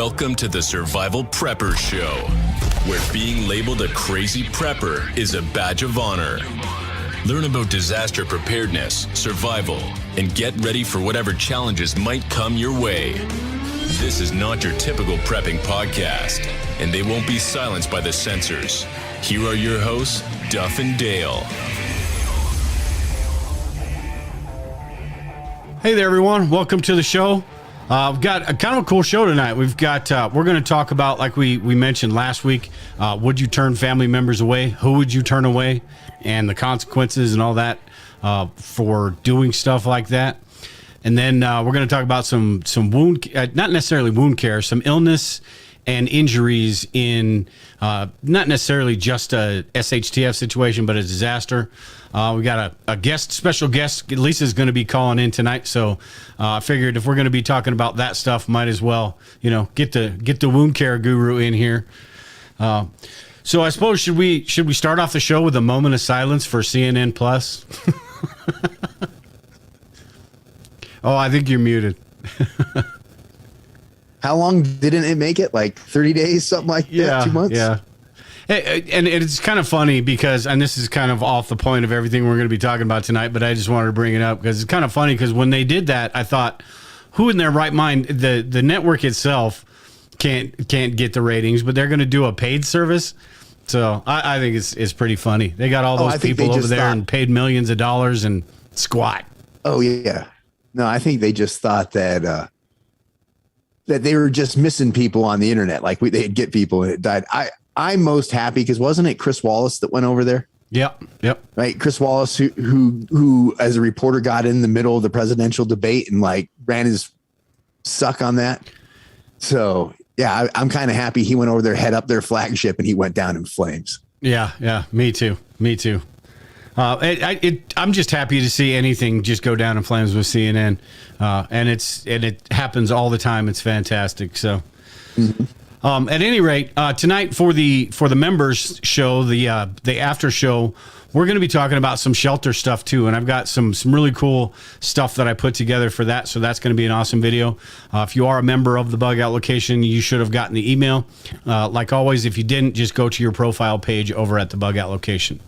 Welcome to the Survival Prepper Show, where being labeled a crazy prepper is a badge of honor. Learn about disaster preparedness, survival, and get ready for whatever challenges might come your way. This is not your typical prepping podcast, and they won't be silenced by the censors. Here are your hosts, Duff and Dale. Hey there, everyone. Welcome to the show. We've got a kind of a cool show tonight. We've got, we're going to talk about, like we mentioned last week, would you turn family members away? Who would you turn away? And the consequences and all that for doing stuff like that. And then we're going to talk about some wound, not necessarily wound care, some illness and injuries in not necessarily just a SHTF situation, but a disaster. We got a special guest. Lisa's going to be calling in tonight, so I figured if we're going to be talking about that stuff, might as well, get the wound care guru in here. So I suppose should we start off the show with a moment of silence for CNN Plus? Oh, I think you're muted. How long didn't it make it? Like 30 days, something like that? 2 months? Yeah. And it's kind of funny because, and this is kind of off the point of everything we're going to be talking about tonight, but I just wanted to bring it up because it's kind of funny because when they did that, I thought, who in their right mind, the network itself can't get the ratings, but they're going to do a paid service. So I think it's pretty funny. They got all those people over there and paid millions of dollars and squat. Oh, yeah. No, I think they just thought that that they were just missing people on the internet. Like they'd get people and it died. I'm most happy because wasn't it Chris Wallace that went over there? Yep. Right. Chris Wallace, who as a reporter got in the middle of the presidential debate and like ran his suck on that. So yeah, I'm kind of happy he went over there, head up their flagship, and he went down in flames. Yeah. Me too. I'm just happy to see anything just go down in flames with CNN, and it happens all the time. It's fantastic. So, at any rate, tonight for the members show, the after show, we're going to be talking about some shelter stuff too, and I've got some really cool stuff that I put together for that. So that's going to be an awesome video. If you are a member of the Bug Out location, you should have gotten the email. Like always, if you didn't, just go to your profile page over at the Bug Out location.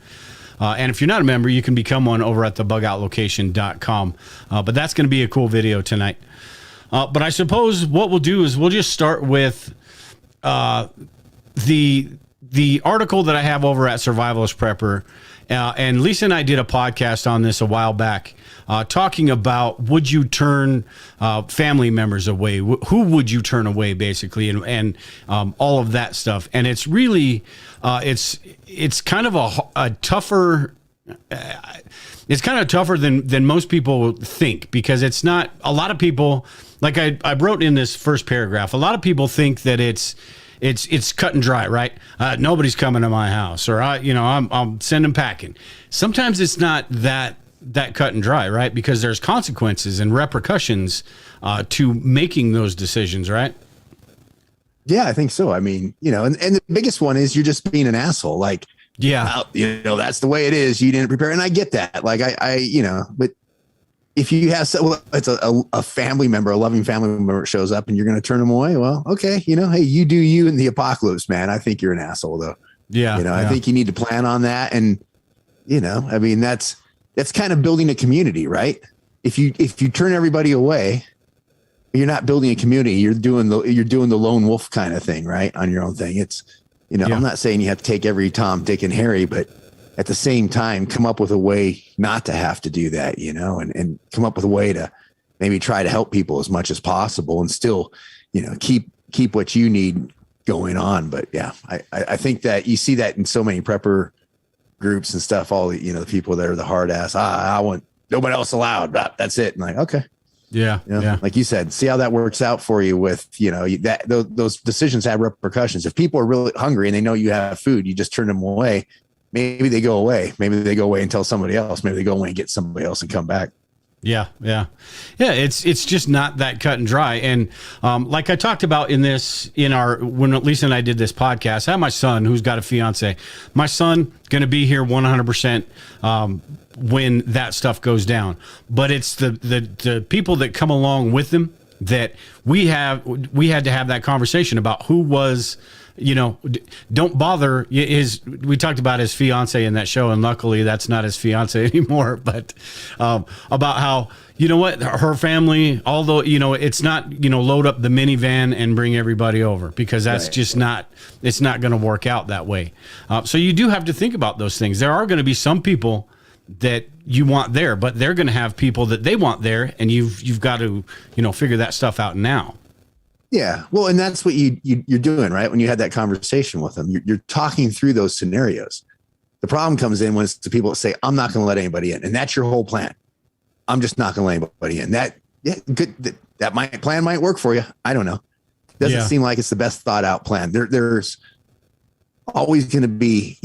And if you're not a member, you can become one over at thebugoutlocation.com. But that's going to be a cool video tonight. But I suppose what we'll do is we'll just start with the article that I have over at Survivalist Prepper. And Lisa and I did a podcast on this a while back, talking about would you turn family members away? Who would you turn away, basically, and all of that stuff. And it's really it's kind of a tougher. It's kind of tougher than most people think, because it's not a lot of people, like I wrote in this first paragraph, a lot of people think that it's cut and dry, right? Nobody's coming to my house, or I'm sending packing. Sometimes it's not that cut and dry, right? Because there's consequences and repercussions to making those decisions, right? Yeah, I think so. I mean, and the biggest one is you're just being an asshole. Like, yeah, that's the way it is. You didn't prepare, and I get that. Like, but if you have it's a family member, a loving family member shows up and you're going to turn them away. Well, okay. Hey, you do you in the apocalypse, man. I think you're an asshole though. Yeah. I think you need to plan on that. And, I mean, that's kind of building a community, right? If you turn everybody away, you're not building a community. You're doing the lone wolf kind of thing, right? On your own thing. It's, I'm not saying you have to take every Tom, Dick, and Harry, but at the same time, come up with a way not to have to do that, and come up with a way to maybe try to help people as much as possible and still, keep what you need going on. But yeah, I think that you see that in so many prepper groups and stuff, all the people that are the hard ass, I want nobody else allowed. That's it. And like, okay. Yeah. Yeah. Like you said, see how that works out for you with, those decisions have repercussions. If people are really hungry and they know you have food, you just turn them away. Maybe they go away. Maybe they go away and tell somebody else. Maybe they go away and get somebody else and come back. Yeah. It's just not that cut and dry. And like I talked about when Lisa and I did this podcast, I have my son who's got a fiance. My son going to be here 100% when that stuff goes down. But it's the people that come along with them that we had to have that conversation about who was, don't bother we talked about his fiance in that show, and luckily that's not his fiance anymore, but about how, her family, although, it's not, load up the minivan and bring everybody over, because that's just not, it's not going to work out that way. So you do have to think about those things. There are going to be some people that you want there, but they're going to have people that they want there, and you've got to, figure that stuff out now. Yeah. Well, and that's what you're doing, right? When you had that conversation with them, you're talking through those scenarios. The problem comes in when it's the people that say, I'm not going to let anybody in. And that's your whole plan. I'm just not going to let anybody in. That plan might work for you. I don't know. Doesn't seem like it's the best thought out plan. There's always going to be,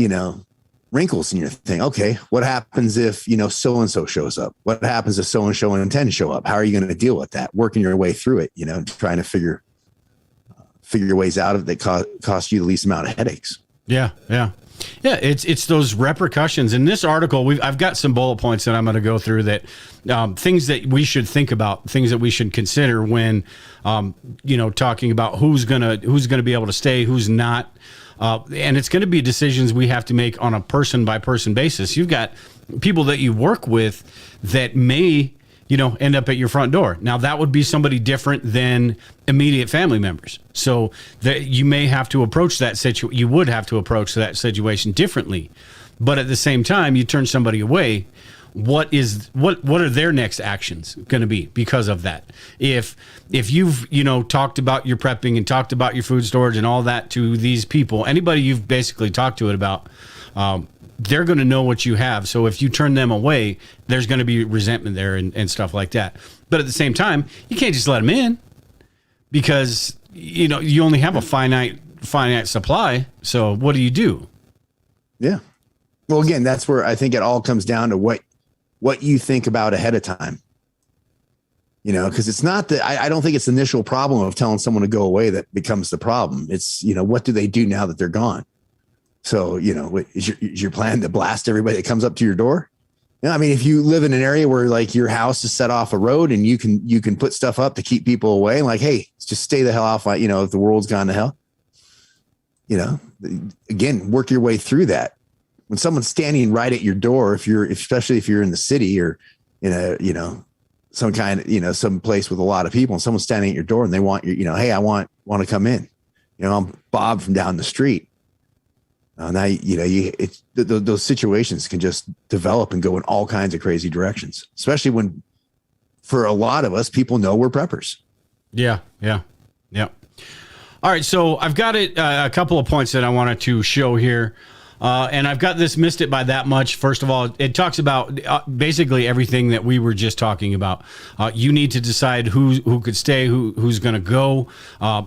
wrinkles in your thing. Okay, what happens if, so-and-so shows up? What happens if so-and-so and 10 show up? How are you going to deal with that? Working your way through it, trying to figure ways out of it that cost you the least amount of headaches. Yeah. It's those repercussions. In this article, I've got some bullet points that I'm going to go through that things that we should think about, things that we should consider when, talking about who's gonna be able to stay, who's not. And it's going to be decisions we have to make on a person by person basis. You've got people that you work with that may, end up at your front door. Now that would be somebody different than immediate family members. So that you may have to approach that you would have to approach that situation differently. But at the same time, you turn somebody away. What are their next actions going to be because of that? If you've, talked about your prepping and talked about your food storage and all that to these people, anybody you've basically talked to it about, they're going to know what you have. So if you turn them away, there's going to be resentment there and stuff like that. But at the same time, you can't just let them in because, you only have a finite supply. So what do you do? Yeah. Well, again, that's where I think it all comes down to what you think about ahead of time, because it's not that I don't think it's the initial problem of telling someone to go away that becomes the problem. It's, what do they do now that they're gone? So, is your plan to blast everybody that comes up to your door? I mean, if you live in an area where like your house is set off a road and you can put stuff up to keep people away, like, hey, just stay the hell off. If the world's gone to hell, again, work your way through that. When someone's standing right at your door, especially if you're in the city or in a, some kind of, some place with a lot of people, and someone's standing at your door and they want you, hey, I want to come in. I'm Bob from down the street. Now, those situations can just develop and go in all kinds of crazy directions, especially when, for a lot of us, people know we're preppers. Yeah. All right. So I've got a couple of points that I wanted to show here. And I've got this missed it by that much. First of all, it talks about basically everything that we were just talking about. You need to decide who could stay, who's going to go.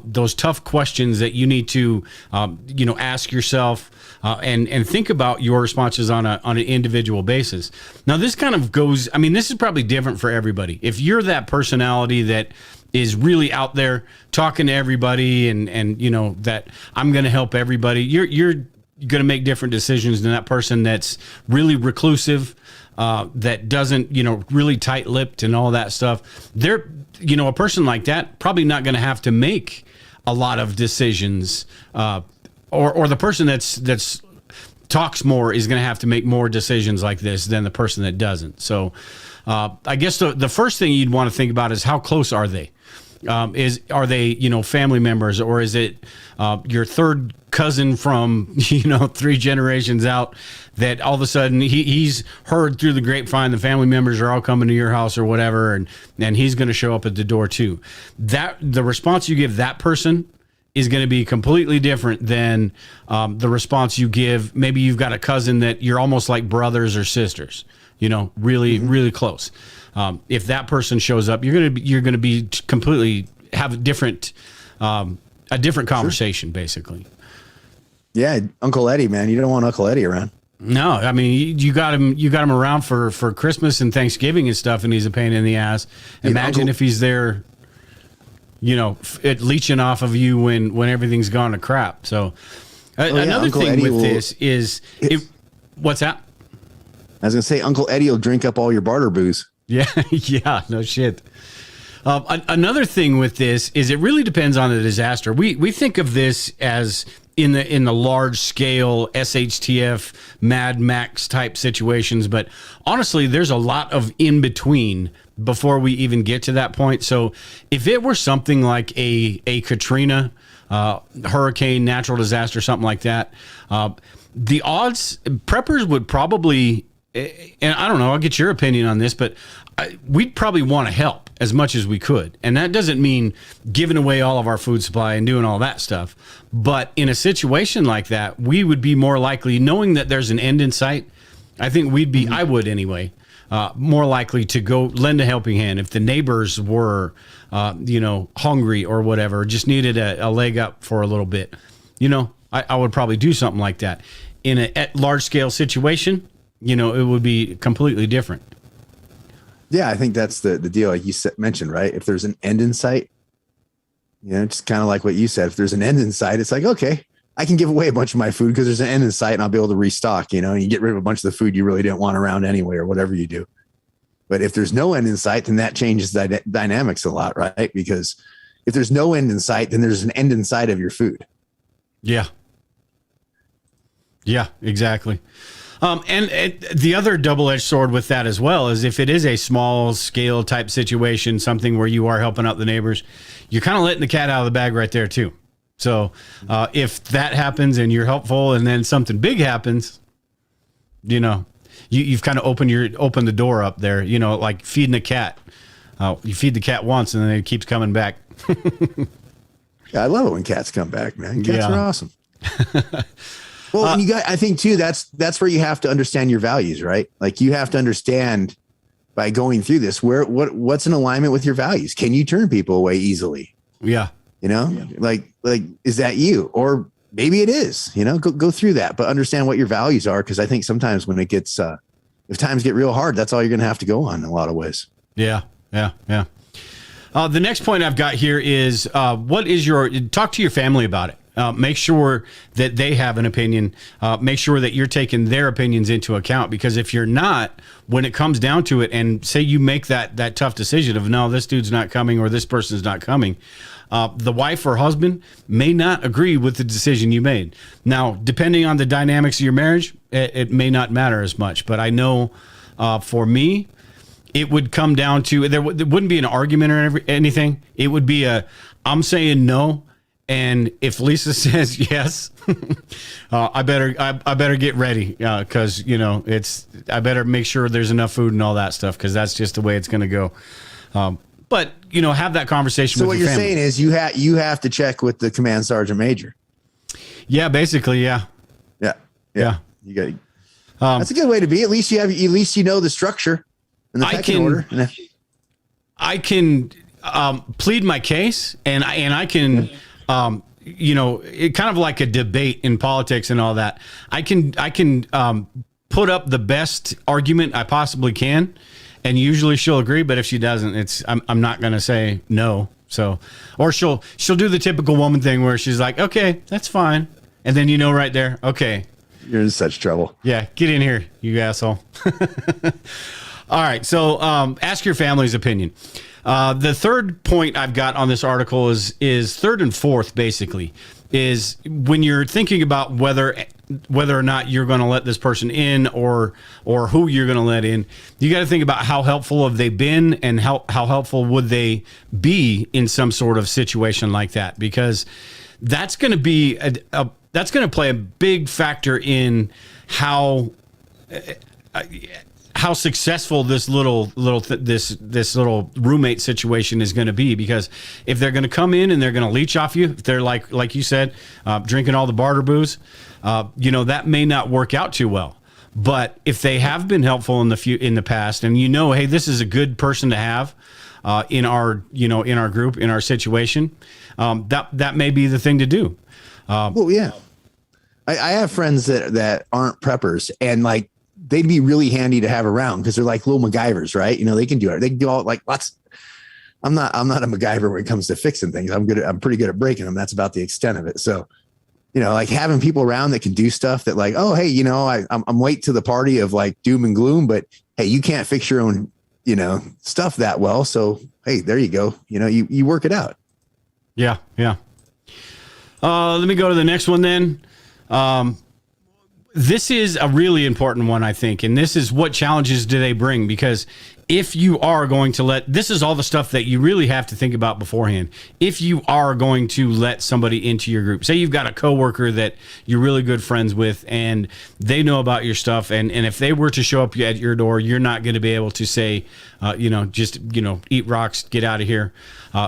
Those tough questions that you need to, ask yourself and think about your responses on an individual basis. Now, this kind of goes. I mean, this is probably different for everybody. If you're that personality that is really out there talking to everybody and that I'm going to help everybody, you're going to make different decisions than that person that's really reclusive, that doesn't, really tight-lipped and all that stuff. They're, a person like that probably not going to have to make a lot of decisions, or the person that's talks more is going to have to make more decisions like this than the person that doesn't. So I guess the first thing you'd want to think about is how close are they? Are they, family members, or is it your third cousin from, 3 generations out that all of a sudden he's heard through the grapevine the family members are all coming to your house or whatever, and he's going to show up at the door too. That the response you give that person is going to be completely different than the response you give. Maybe you've got a cousin that you're almost like brothers or sisters, really close. If that person shows up, you're going to be completely have a different conversation, basically. Yeah, Uncle Eddie, man, you don't want Uncle Eddie around. No, I mean you got him around for Christmas and Thanksgiving and stuff, and he's a pain in the ass. Imagine if he's there, leeching off of you when everything's gone to crap. So another thing Eddie with this is what's that? I was gonna say Uncle Eddie will drink up all your barter booze. Yeah, no shit. Another thing with this is it really depends on the disaster. We think of this as in the large scale SHTF Mad Max type situations, but honestly, there's a lot of in between before we even get to that point. So if it were something like a Katrina, hurricane, natural disaster, something like that, the odds preppers would probably, and I don't know, I'll get your opinion on this, but we'd probably want to help as much as we could. And that doesn't mean giving away all of our food supply and doing all that stuff. But in a situation like that, we would be more likely, knowing that there's an end in sight, I think we'd be, I would anyway, more likely to go lend a helping hand. If the neighbors were, hungry or whatever, just needed a leg up for a little bit, I would probably do something like that. In a large scale situation, it would be completely different. Yeah, I think that's the deal, like you mentioned, right? If there's an end in sight, just kind of like what you said, if there's an end in sight, it's like, okay, I can give away a bunch of my food because there's an end in sight and I'll be able to restock, and you get rid of a bunch of the food you really didn't want around anyway, or whatever you do. But if there's no end in sight, then that changes the dynamics a lot, right? Because if there's no end in sight, then there's an end in sight of your food. Yeah. Yeah, exactly. And the other double-edged sword with that as well is if it is a small scale type situation, something where you are helping out the neighbors, you're kind of letting the cat out of the bag right there too. So if that happens and you're helpful and then something big happens, you've kind of opened the door up there, like feeding a cat. You feed the cat once and then it keeps coming back. Yeah, I love it when cats come back, man. Cats are awesome. Well, I think too, that's where you have to understand your values, right? Like you have to understand by going through this, what's in alignment with your values. Can you turn people away easily? Yeah. Like, is that you? Or maybe it is, go through that, but understand what your values are. Cause I think sometimes when it gets, if times get real hard, that's all you're going to have to go on in a lot of ways. Yeah. Yeah. Yeah. The next point I've got here is, talk to your family about it. Make sure that they have an opinion. Make sure that you're taking their opinions into account, because if you're not, when it comes down to it, and say you make that tough decision of, no, this dude's not coming or this person's not coming, the wife or husband may not agree with the decision you made. Now, depending on the dynamics of your marriage, it may not matter as much. But I know for me, it would come down to, there wouldn't be an argument or anything. It would be I'm saying no. And if Lisa says yes, I better get ready, because I better make sure there's enough food and all that stuff, because that's just the way it's going to go. But have that conversation. So with your family. Saying is you have to check with the command sergeant major. Yeah, basically, yeah. You got. That's a good way to be. At least you know the structure and the pecking order. I can plead my case, and I can. It kind of like a debate in politics and all that. I can put up the best argument I possibly can, and usually she'll agree. But if she doesn't, I'm not going to say no. So, or she'll do the typical woman thing where she's like, okay, that's fine. And then right there, okay. You're in such trouble. Yeah, get in here, you asshole. All right, so ask your family's opinion. The third point I've got on this article is third and fourth, basically, is when you're thinking about whether or not you're going to let this person in or who you're going to let in, you got to think about how helpful have they been and how helpful would they be in some sort of situation like that, because that's going to be that's going to play a big factor in how successful this little roommate situation is going to be. Because if they're going to come in and they're going to leech off you, if they're like you said, drinking all the barter booze, that may not work out too well. But if they have been helpful in the past, and hey, this is a good person to have in our group, in our situation, that may be the thing to do. Well, yeah, I have friends that aren't preppers, and they'd be really handy to have around because they're like little MacGyvers, right? They can do it. They can do all lots. I'm not a MacGyver when it comes to fixing things. I'm pretty good at breaking them. That's about the extent of it. So, having people around that can do stuff that oh, hey, I'm late to the party of doom and gloom, but hey, you can't fix your own stuff that well. So, hey, there you go. You work it out. Yeah. Yeah. Let me go to the next one then. This is a really important one, I think. And this is what challenges do they bring? Because if you are going to this is all the stuff that you really have to think about beforehand. If you are going to let somebody into your group, say you've got a coworker that you're really good friends with and they know about your stuff. And if they were to show up at your door, you're not going to be able to say, just eat rocks, get out of here.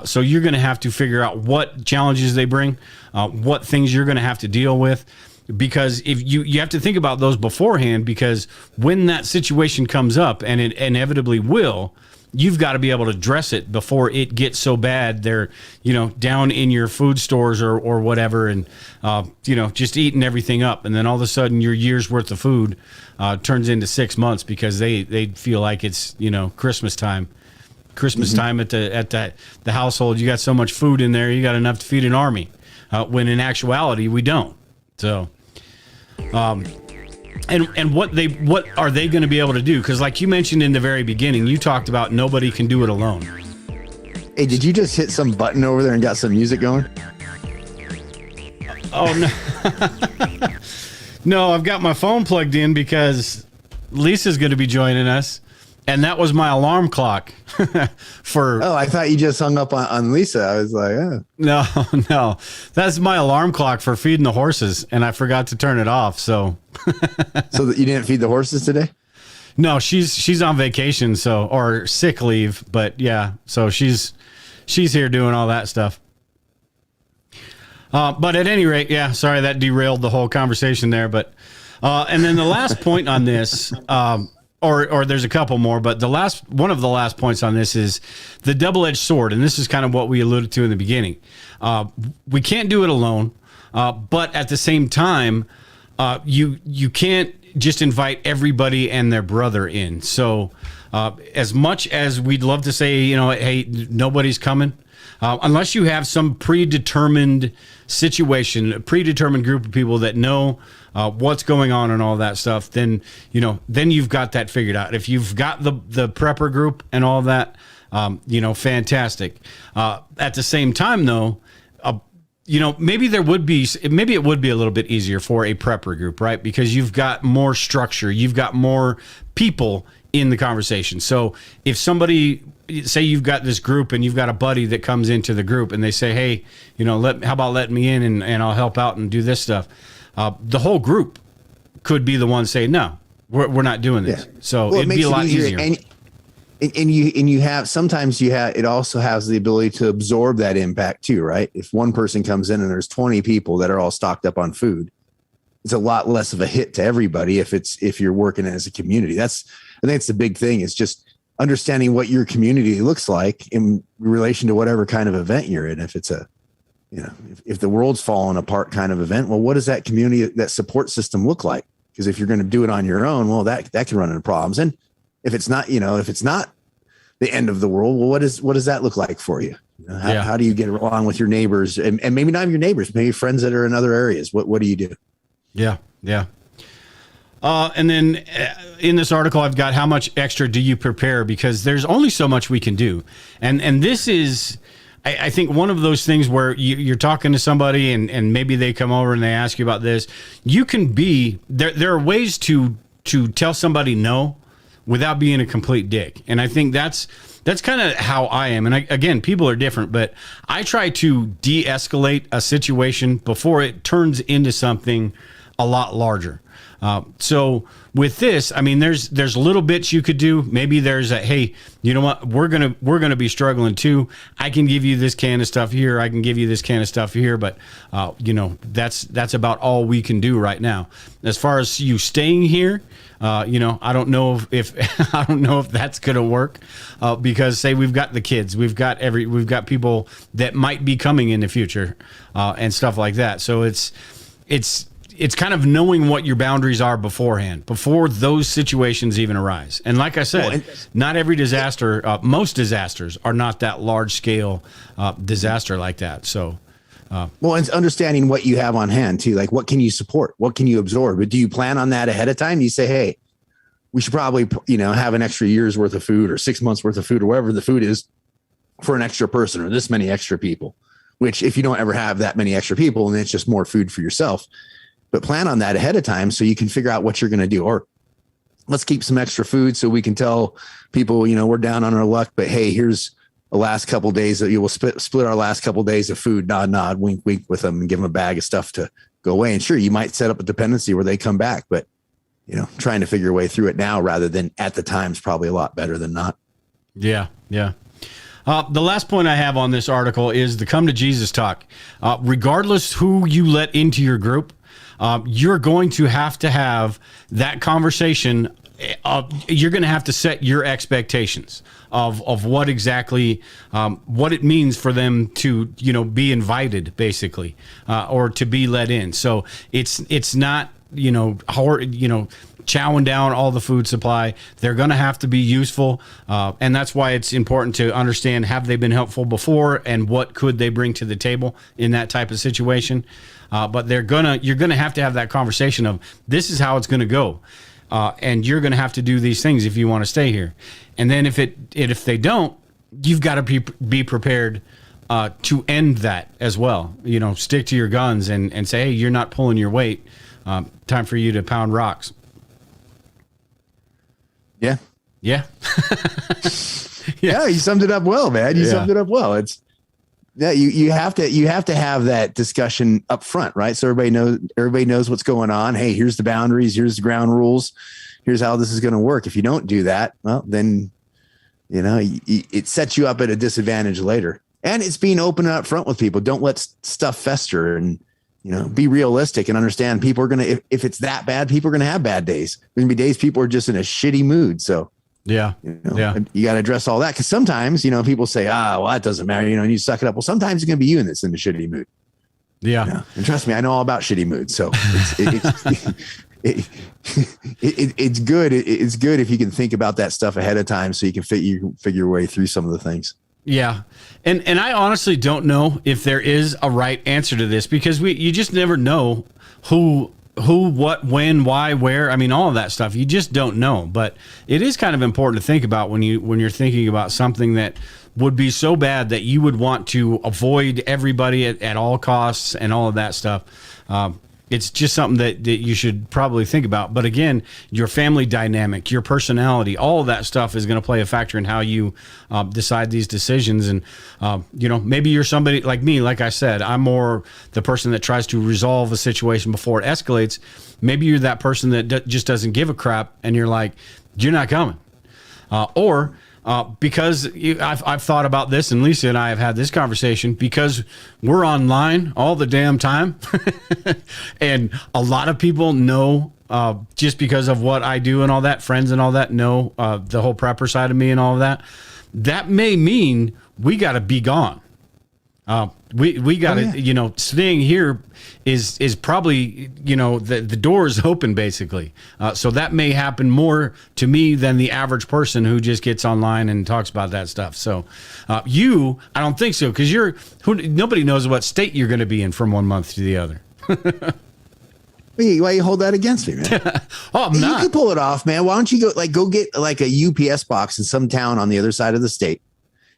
So you're going to have to figure out what challenges they bring, what things you're going to have to deal with. Because if you have to think about those beforehand, because when that situation comes up, and it inevitably will, you've got to be able to address it before it gets so bad they're down in your food stores or whatever, and just eating everything up, and then all of a sudden your year's worth of food turns into 6 months because they feel like it's Christmas time. Time at the household, you got so much food in there, you got enough to feed an army, when in actuality we don't. So, and what are they going to be able to do? Because like you mentioned in the very beginning, you talked about nobody can do it alone. Hey, did you just hit some button over there and got some music going? Oh, no. No, I've got my phone plugged in because Lisa's going to be joining us. And that was my alarm clock for. Oh, I thought you just hung up on Lisa. I was like, oh. No, that's my alarm clock for feeding the horses, and I forgot to turn it off. So, so that you didn't feed the horses today? No, she's on vacation, or sick leave. But yeah, so she's here doing all that stuff. But at any rate, yeah, sorry that derailed the whole conversation there. But and then the last point on this. Or there's a couple more, but one of the last points on this is the double-edged sword, and this is kind of what we alluded to in the beginning. We can't do it alone, but at the same time, you can't just invite everybody and their brother in. So as much as we'd love to say, hey, nobody's coming, unless you have some predetermined situation, a predetermined group of people that know what's going on and all that stuff, then you've got that figured out. If you've got the prepper group and all that, fantastic. At the same time, though, maybe it would be a little bit easier for a prepper group, right? Because you've got more structure, you've got more people in the conversation. So if somebody, say you've got this group and you've got a buddy that comes into the group and they say, hey, how about letting me in and I'll help out and do this stuff. The whole group could be the one saying, no, we're not doing this. Yeah. So it'd be a lot easier. And you have, sometimes it also has the ability to absorb that impact too, right? If one person comes in and there's 20 people that are all stocked up on food, it's a lot less of a hit to everybody if you're working as a community. I think it's the big thing, is just understanding what your community looks like in relation to whatever kind of event you're in. If it's if the world's falling apart kind of event, well, what does that community, that support system look like? Because if you're going to do it on your own, well, that can run into problems. And if it's not the end of the world, well, what does that look like for you? How do you get along with your neighbors, and maybe not your neighbors, maybe friends that are in other areas? What do you do? Yeah. And then in this article, I've got how much extra do you prepare? Because there's only so much we can do. And this is, I think, one of those things where you're talking to somebody and maybe they come over and they ask you about this. You can be, there are ways to tell somebody no without being a complete dick. And I think that's kind of how I am. And again, people are different, but I try to de-escalate a situation before it turns into something a lot larger. So with this, I mean, there's little bits you could do. Maybe there's a, hey, you know what? We're going to be struggling too. I can give you this can of stuff here. I can give you this can of stuff here. But, that's about all we can do right now. As far as you staying here, I don't know if I don't know if that's going to work, because say we've got the kids, we've got people that might be coming in the future, and stuff like that. So it's kind of knowing what your boundaries are beforehand, before those situations even arise. And like I said, not every disaster, most disasters are not that large scale disaster like that. So, it's understanding what you have on hand too. Like, what can you support? What can you absorb? But do you plan on that ahead of time? You say, hey, we should probably, have an extra year's worth of food or 6 months worth of food or whatever the food is for an extra person or this many extra people, which if you don't ever have that many extra people, then it's just more food for yourself. But plan on that ahead of time so you can figure out what you're going to do. Or let's keep some extra food so we can tell people, we're down on our luck, but hey, here's the last couple of days that you will split our last couple of days of food, nod, wink, wink with them and give them a bag of stuff to go away. And sure, you might set up a dependency where they come back, but trying to figure your way through it now rather than at the time is probably a lot better than not. Yeah. Yeah. The last point I have on this article is the come to Jesus talk. Regardless who you let into your group, you're going to have that conversation. You're going to have to set your expectations of what exactly, what it means for them to, be invited basically, or to be let in. So it's not, chowing down all the food supply. They're going to have to be useful. And that's why it's important to understand, have they been helpful before and what could they bring to the table in that type of situation? But you're going to have that conversation of this is how it's going to go. And you're going to have to do these things if you want to stay here. And then if they don't, you've got to be prepared to end that as well. Stick to your guns and say, hey, you're not pulling your weight. Time for you to pound rocks. Yeah. Yeah. Yeah. You summed it up well, man. You summed it up well. You have to have that discussion up front, right? So everybody knows what's going on. Hey, here's the boundaries. Here's the ground rules. Here's how this is going to work. If you don't do that, well, then, it sets you up at a disadvantage later. And it's being open and up front with people. Don't let stuff fester and, be realistic and understand people are going to, if it's that bad, people are going to have bad days. There's going to be days people are just in a shitty mood. So yeah, you got to address all that. Cause sometimes, people say, well, that doesn't matter. And you suck it up. Well, sometimes it's going to be you that's in a shitty mood. Yeah. And trust me, I know all about shitty moods. So it's good. It's good if you can think about that stuff ahead of time so you can figure your way through some of the things. Yeah. And I honestly don't know if there is a right answer to this because you just never know who, what, when, why, where. I mean, all of that stuff. You just don't know. But it is kind of important to think about when you're thinking about something that would be so bad that you would want to avoid everybody at all costs and all of that stuff. It's just something that you should probably think about. But again, your family dynamic, your personality, all of that stuff is going to play a factor in how you decide these decisions. And, maybe you're somebody like me. Like I said, I'm more the person that tries to resolve a situation before it escalates. Maybe you're that person that just doesn't give a crap and you're like, you're not coming. Because I've thought about this, and Lisa and I have had this conversation because we're online all the damn time. And a lot of people know, just because of what I do and all that, friends and all that know the whole prepper side of me and all of that. That may mean we got to be gone. We got to, staying here is probably, the door is open basically. So that may happen more to me than the average person who just gets online and talks about that stuff. So I don't think so. Cause nobody knows what state you're going to be in from 1 month to the other. Why you hold that against me, man? I'm not. You can pull it off, man. Why don't you go get like a UPS box in some town on the other side of the state?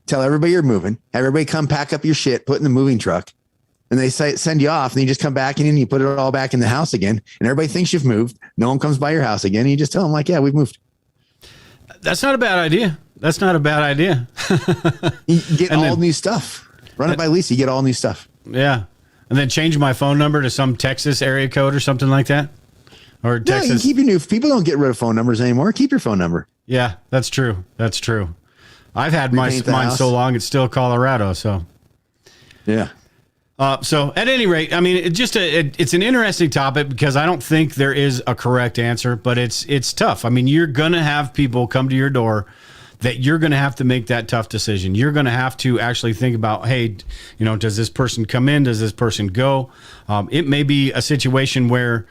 Tell everybody you're moving. Have everybody come pack up your shit, put it in the moving truck, and they send you off. And you just come back in and you put it all back in the house again. And everybody thinks you've moved. No one comes by your house again. And you just tell them like, yeah, we've moved. That's not a bad idea. You get new stuff. Run it by Lisa. You get all new stuff. Yeah. And then change my phone number to some Texas area code or something like that. Or Texas. Yeah, you keep your new. People don't get rid of phone numbers anymore. Keep your phone number. Yeah, that's true. I've had mine so long, it's still Colorado. So, yeah. So at any rate, I mean, it's an interesting topic because I don't think there is a correct answer, but it's tough. I mean, you're going to have people come to your door that you're going to have to make that tough decision. You're going to have to actually think about, hey, does this person come in? Does this person go? It may be a situation where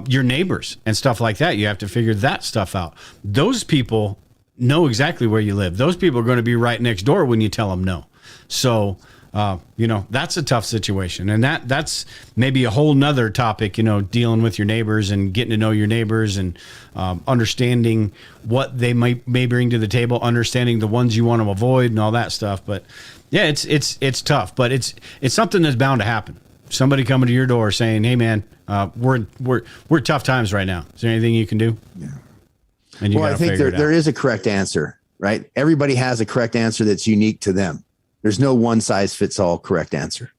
your neighbors and stuff like that, you have to figure that stuff out. Those people know exactly where you live. Those people are going to be right next door when you tell them no. So that's a tough situation. And that's maybe a whole nother topic, dealing with your neighbors and getting to know your neighbors and understanding what they may bring to the table, understanding the ones you want to avoid and all that stuff. But yeah, it's tough, but it's something that's bound to happen. Somebody coming to your door saying, "Hey man, we're tough times right now. Is there anything you can do?" Yeah. And I think there is a correct answer, right? Everybody has a correct answer that's unique to them. There's no one size fits all correct answer.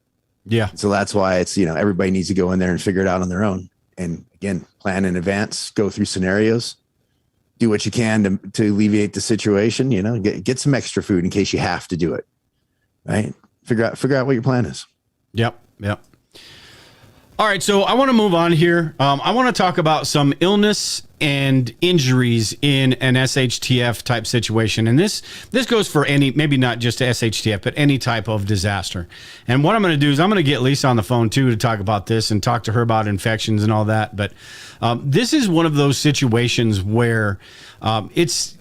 Yeah. So that's why it's, everybody needs to go in there and figure it out on their own. And again, plan in advance, go through scenarios, do what you can to alleviate the situation, get some extra food in case you have to do it. Right. Figure out what your plan is. Yep. All right, so I want to move on here. I want to talk about some illness and injuries in an SHTF type situation. And this goes for any, maybe not just SHTF, but any type of disaster. And what I'm going to do is I'm going to get Lisa on the phone too to talk about this and talk to her about infections and all that. But this is one of those situations where it's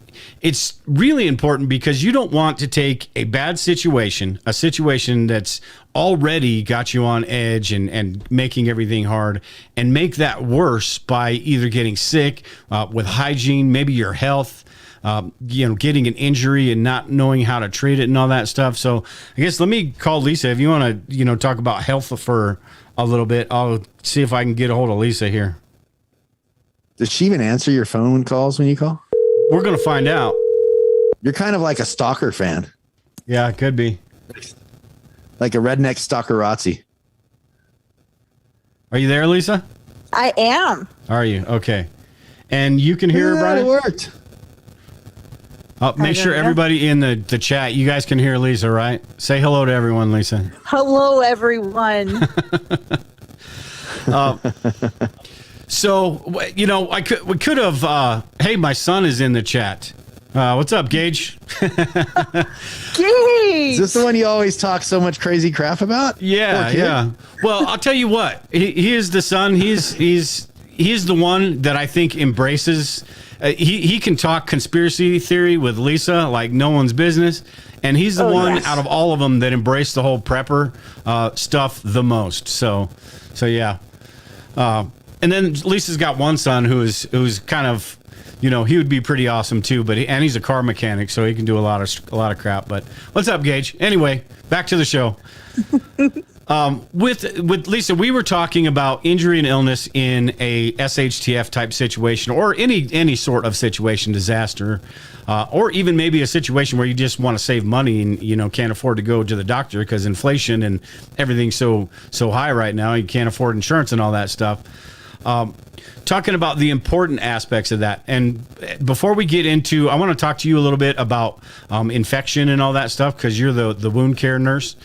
really important because you don't want to take a bad situation, a situation that's already got you on edge and making everything hard, and make that worse by either getting sick with hygiene, maybe your health, getting an injury and not knowing how to treat it and all that stuff. So I guess let me call Lisa. If you want to, talk about health for a little bit, I'll see if I can get a hold of Lisa here. Does she even answer your phone calls when you call? We're going to find out. You're kind of like a stalker fan. Yeah, it could be. Like a redneck stalkerazzi. Are you there, Lisa? I am. Are you? Okay. And you can hear her, Brian? It worked. Make sure everybody in the chat, you guys can hear Lisa, right? Say hello to everyone, Lisa. Hello, everyone. So, we could have, hey, my son is in the chat. What's up, Gage? Gage! Is this the one you always talk so much crazy crap about? Yeah. Well, I'll tell you what. He is the son. He's the one that I think embraces. He can talk conspiracy theory with Lisa like no one's business. And he's the one out of all of them that embraced the whole prepper stuff the most. So yeah. And then Lisa's got one son who's kind of, he would be pretty awesome too, but he's a car mechanic, so he can do a lot of crap. But what's up, Gage? Anyway, back to the show. With Lisa, we were talking about injury and illness in a SHTF type situation, or any sort of situation, disaster, or even maybe a situation where you just want to save money and can't afford to go to the doctor because inflation and everything's so high right now. You can't afford insurance and all that stuff. Talking about the important aspects of that. And before we get into, I want to talk to you a little bit about infection and all that stuff, because you're the wound care nurse.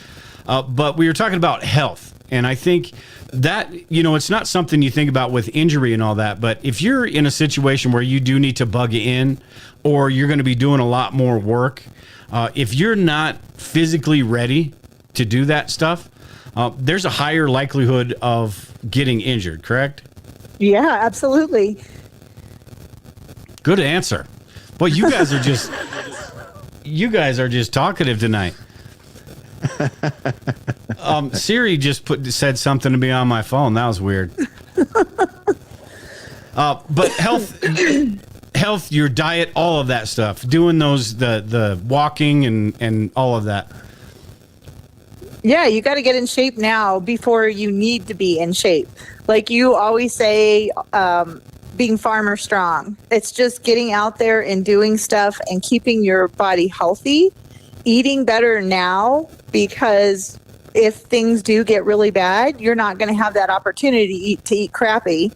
But we were talking about health. And I think that, it's not something you think about with injury and all that. But if you're in a situation where you do need to bug in, or you're going to be doing a lot more work, if you're not physically ready to do that stuff, there's a higher likelihood of getting injured, correct? Yeah, absolutely. Good answer. Boy, you guys are just talkative tonight. Siri just said something to me on my phone. That was weird. But health, your diet, all of that stuff, doing the walking and all of that. Yeah, you got to get in shape now before you need to be in shape. Like you always say, being farmer strong. It's just getting out there and doing stuff and keeping your body healthy, eating better now, because if things do get really bad, you're not going to have that opportunity to eat crappy.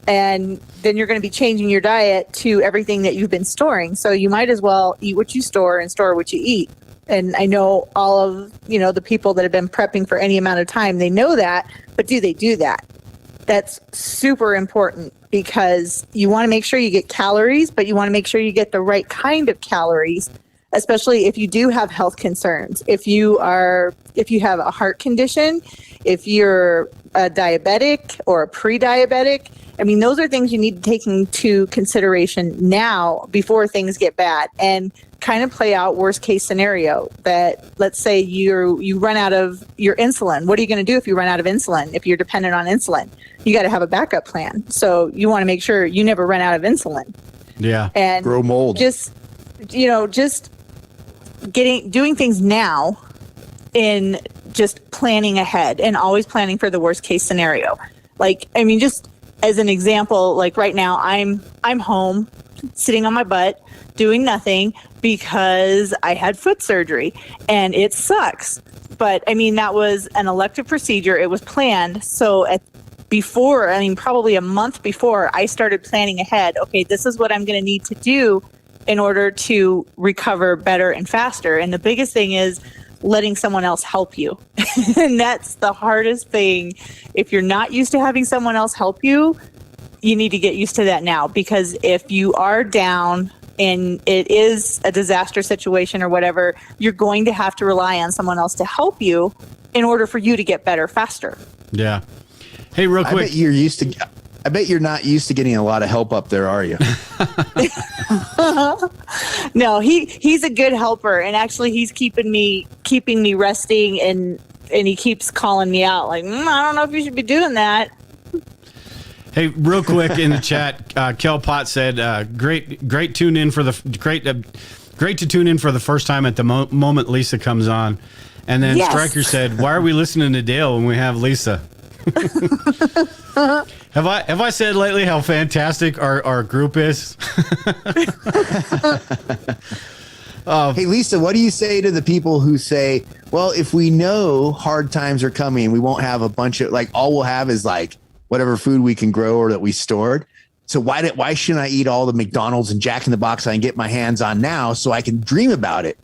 And then you're going to be changing your diet to everything that you've been storing. So you might as well eat what you store and store what you eat. And I know all of, the people that have been prepping for any amount of time, they know that, but do they do that? That's super important, because you want to make sure you get calories, but you want to make sure you get the right kind of calories, especially if you do have health concerns. If you have a heart condition, if you're a diabetic or a pre-diabetic, those are things you need to take into consideration now before things get bad. And kind of play out worst case scenario that, let's say you run out of your insulin. What are you going to do if you run out of insulin? If you're dependent on insulin, you got to have a backup plan. So you want to make sure you never run out of insulin. Yeah. And grow mold. Just doing things now in just planning ahead and always planning for the worst case scenario. Like, I mean, just as an example, like right now I'm home sitting on my butt doing nothing because I had foot surgery and it sucks. But I mean, that was an elective procedure. It was planned. So probably a month before, I started planning ahead. Okay, this is what I'm going to need to do in order to recover better and faster. And the biggest thing is letting someone else help you. And that's the hardest thing. If you're not used to having someone else help you, you need to get used to that now, because if you are down and it is a disaster situation or whatever, you're going to have to rely on someone else to help you in order for you to get better faster. Yeah. Hey, real quick. I bet you're not used to getting a lot of help up there, are you? No, he's a good helper, and actually he's keeping me resting, and he keeps calling me out like, I don't know if you should be doing that. Hey, real quick in the chat, Kel Pot said, "Great tune in for the great to tune in for the first time at the moment Lisa comes on." And then Yes. Stryker said, "Why are we listening to Dale when we have Lisa?" Have I said lately how fantastic our group is? Hey, Lisa, what do you say to the people who say, well, if we know hard times are coming, we won't have a bunch of, like, all we'll have is like whatever food we can grow or that we stored. So why shouldn't I eat all the McDonald's and Jack in the Box I can get my hands on now so I can dream about it?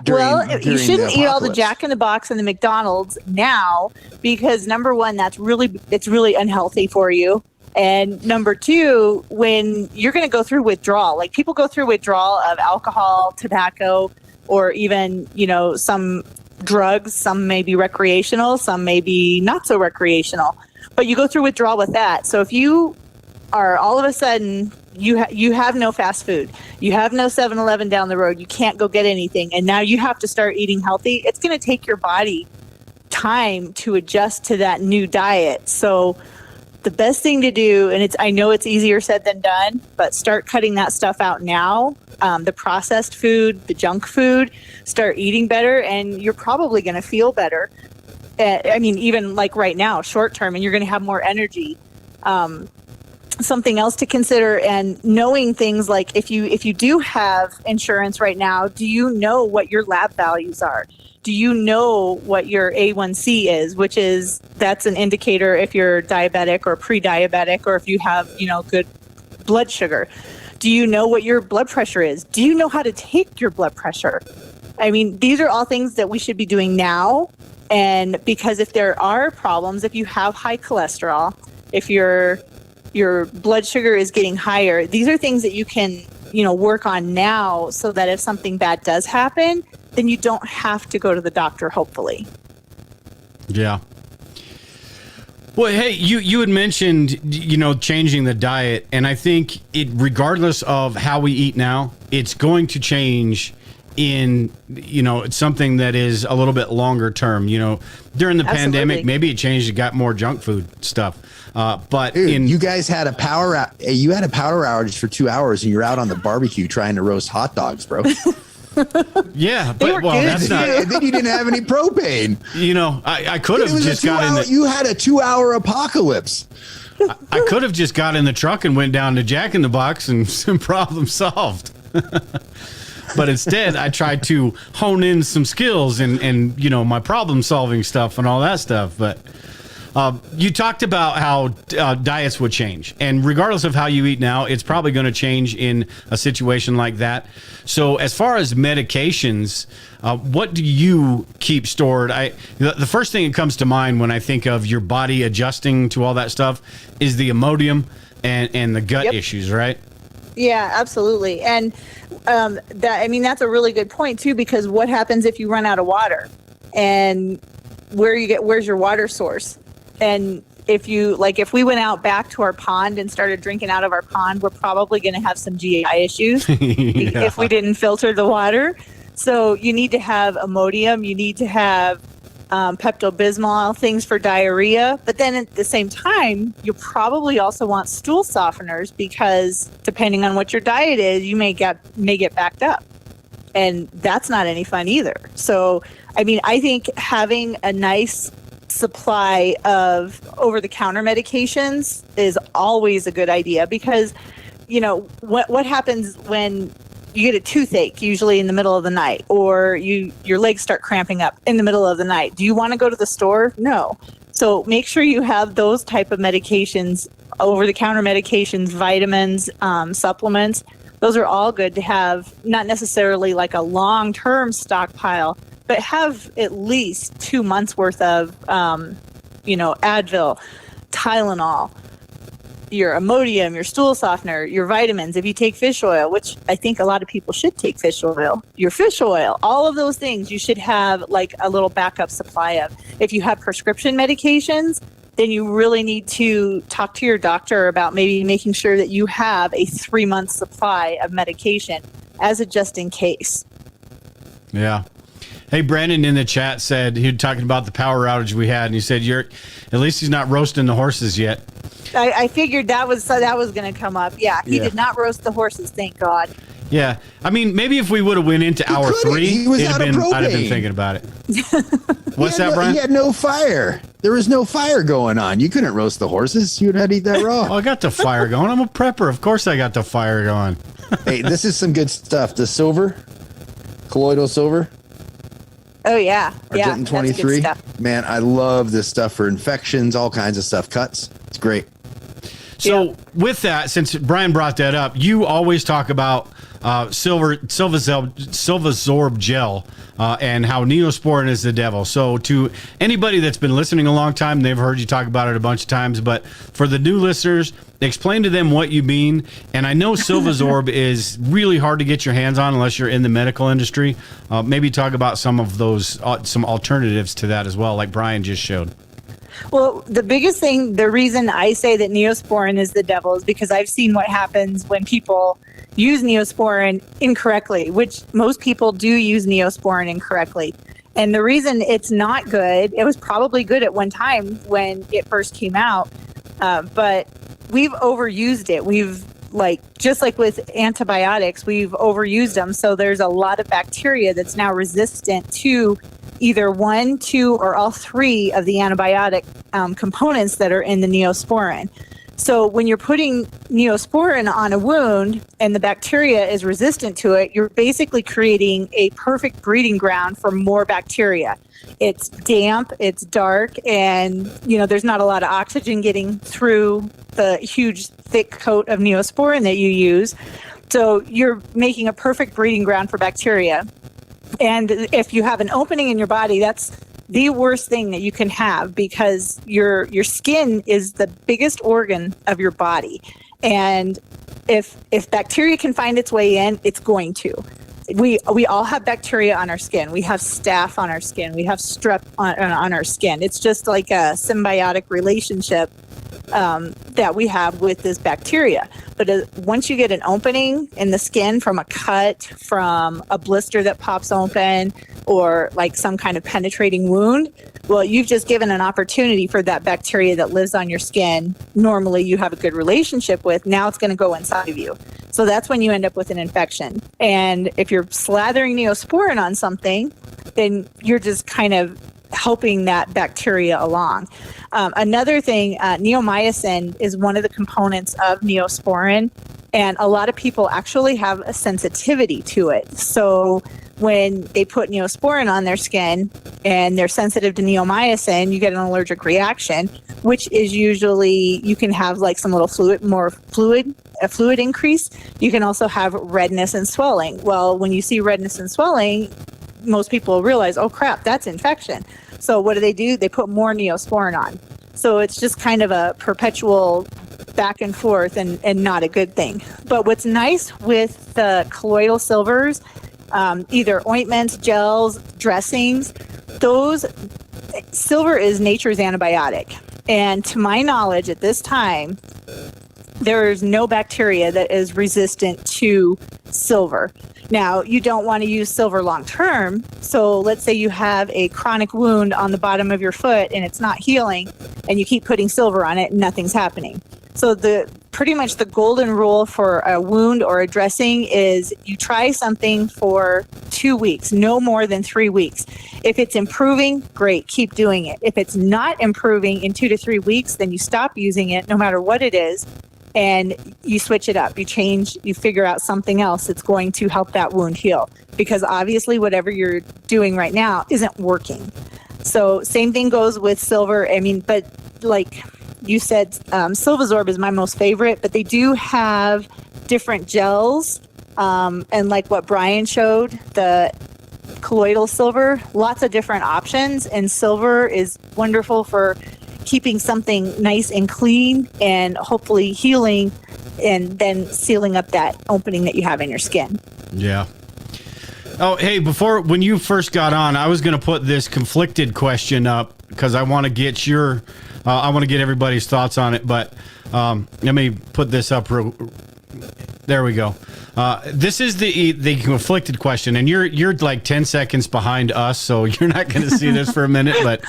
You shouldn't eat all the Jack in the Box and the McDonald's now, because number one, it's really unhealthy for you. And number two, when you're going to go through withdrawal, like people go through withdrawal of alcohol, tobacco, or even, some drugs, some may be recreational, some may be not so recreational, but you go through withdrawal with that. So if you are all of a sudden, you have no fast food, you have no 7-Eleven down the road, you can't go get anything, and now you have to start eating healthy, it's going to take your body time to adjust to that new diet. So the best thing to do, and I know it's easier said than done, but start cutting that stuff out now. The processed food, the junk food, start eating better, and you're probably going to feel better. I mean, even like right now, short term, and you're going to have more energy. Something else to consider, and knowing things like if you do have insurance right now, do you know what your lab values are? Do you know what your A1C is, that's an indicator if you're diabetic or pre-diabetic, or if you have, good blood sugar. Do you know what your blood pressure is? Do you know how to take your blood pressure? I mean, these are all things that we should be doing now. And because if there are problems, if you have high cholesterol, if your blood sugar is getting higher, these are things that you can, work on now, so that if something bad does happen, then you don't have to go to the doctor, hopefully. Yeah. Well, hey, you had mentioned, changing the diet, and I think regardless of how we eat now, it's going to change in, it's something that is a little bit longer term. During the pandemic, maybe it changed, it got more junk food stuff. But dude, you guys had a power outage for 2 hours, and you're out on the barbecue trying to roast hot dogs, bro. Yeah, but that's not. And then you didn't have any propane. I could have just got in. You had a 2-hour apocalypse. I could have just got in the truck and went down to Jack in the Box and some problem solved. But instead, I tried to hone in some skills and my problem solving stuff and all that stuff. But you talked about how diets would change, and regardless of how you eat now, it's probably going to change in a situation like that. So as far as medications, what do you keep stored? The first thing that comes to mind when I think of your body adjusting to all that stuff is the Imodium and the gut issues, right? Yeah, absolutely. And that's a really good point too, because what happens if you run out of water, and where's your water source? And if we went out back to our pond and started drinking out of our pond, we're probably going to have some GI issues if we didn't filter the water. So you need to have Imodium, you need to have Pepto-Bismol, things for diarrhea. But then at the same time, you probably also want stool softeners, because depending on what your diet is, you may get backed up. And that's not any fun either. So, I mean, I think having a nice supply of over-the-counter medications is always a good idea, because, you know, what happens when you get a toothache, usually in the middle of the night, or your legs start cramping up in the middle of the night? Do you want to go to the store? No. So make sure you have those type of medications, over-the-counter medications, vitamins, supplements. Those are all good to have, not necessarily like a long-term stockpile, but have at least 2 months worth of, Advil, Tylenol, your Imodium, your stool softener, your vitamins. If you take fish oil, which I think a lot of people should take fish oil, your fish oil, all of those things you should have like a little backup supply of. If you have prescription medications, then you really need to talk to your doctor about maybe making sure that you have a 3-month supply of medication as a just in case. Yeah. Hey, Brandon in the chat said he was talking about the power outage we had, and he said at least he's not roasting the horses yet. I figured that was going to come up. Yeah, he did not roast the horses, thank God. Yeah, I mean, maybe if we would have went into hour 3, I'd have been thinking about it. What's that, Brian? He had no fire. There was no fire going on. You couldn't roast the horses. You'd have to eat that raw. Oh, I got the fire going. I'm a prepper. Of course I got the fire going. Hey, this is some good stuff. The silver, colloidal silver. Oh, yeah. Argentin 23. Man, I love this stuff for infections, all kinds of stuff. Cuts. It's great. So with that, since Brian brought that up, you always talk about Silvazorb gel and how Neosporin is the devil. So to anybody that's been listening a long time, they've heard you talk about it a bunch of times. But for the new listeners, explain to them what you mean. And I know Silvazorb is really hard to get your hands on unless you're in the medical industry. Maybe talk about some of those, some alternatives to that as well, like Brian just showed. Well, the biggest thing, the reason I say that Neosporin is the devil is because I've seen what happens when people use Neosporin incorrectly, which most people do use Neosporin incorrectly. And the reason it's not good, it was probably good at one time when it first came out, but we've overused it. We've just like with antibiotics, we've overused them. So there's a lot of bacteria that's now resistant to either 1, 2, or all 3 of the antibiotic components that are in the Neosporin. So when you're putting Neosporin on a wound and the bacteria is resistant to it, you're basically creating a perfect breeding ground for more bacteria. It's damp, it's dark, and there's not a lot of oxygen getting through the huge thick coat of Neosporin that you use. So you're making a perfect breeding ground for bacteria. And if you have an opening in your body, that's the worst thing that you can have, because your skin is the biggest organ of your body. And if bacteria can find its way in, it's going to. We all have bacteria on our skin. We have staph on our skin. We have strep on our skin. It's just like a symbiotic relationship that we have with this bacteria. But once you get an opening in the skin from a cut, from a blister that pops open, or like some kind of penetrating wound, well, you've just given an opportunity for that bacteria that lives on your skin, normally you have a good relationship with, now it's going to go inside of you. So that's when you end up with an infection. And if you're slathering Neosporin on something, then you're just kind of helping that bacteria along. Another thing, neomycin is one of the components of Neosporin, and a lot of people actually have a sensitivity to it. So when they put Neosporin on their skin and they're sensitive to neomycin, you get an allergic reaction, which is usually, you can have like some little a fluid increase. You can also have redness and swelling. Well, when you see redness and swelling, most people realize, oh crap, that's infection. So what do? They put more Neosporin on. So it's just kind of a perpetual back and forth, and not a good thing. But what's nice with the colloidal silvers, either ointments, gels, dressings, silver is nature's antibiotic. And to my knowledge, at this time, there is no bacteria that is resistant to silver. Now, you don't want to use silver long term. So let's say you have a chronic wound on the bottom of your foot and it's not healing, and you keep putting silver on it and nothing's happening. So pretty much the golden rule for a wound or a dressing is you try something for 2 weeks, no more than 3 weeks. If it's improving, great, keep doing it. If it's not improving in 2 to 3 weeks, then you stop using it no matter what it is, and you switch it up. You change, you figure out something else that's going to help that wound heal, because obviously whatever you're doing right now isn't working. So same thing goes with silver. I mean, but like you said, Silvazorb is my most favorite, but they do have different gels. And like what Brian showed, the colloidal silver, lots of different options. And silver is wonderful for keeping something nice and clean and hopefully healing and then sealing up that opening that you have in your skin. Yeah. Oh, hey, when you first got on, I was going to put this conflicted question up because I want to get I want to get everybody's thoughts on it, but let me put this up. There we go. This is the conflicted question, and you're like 10 seconds behind us, so you're not going to see this for a minute. But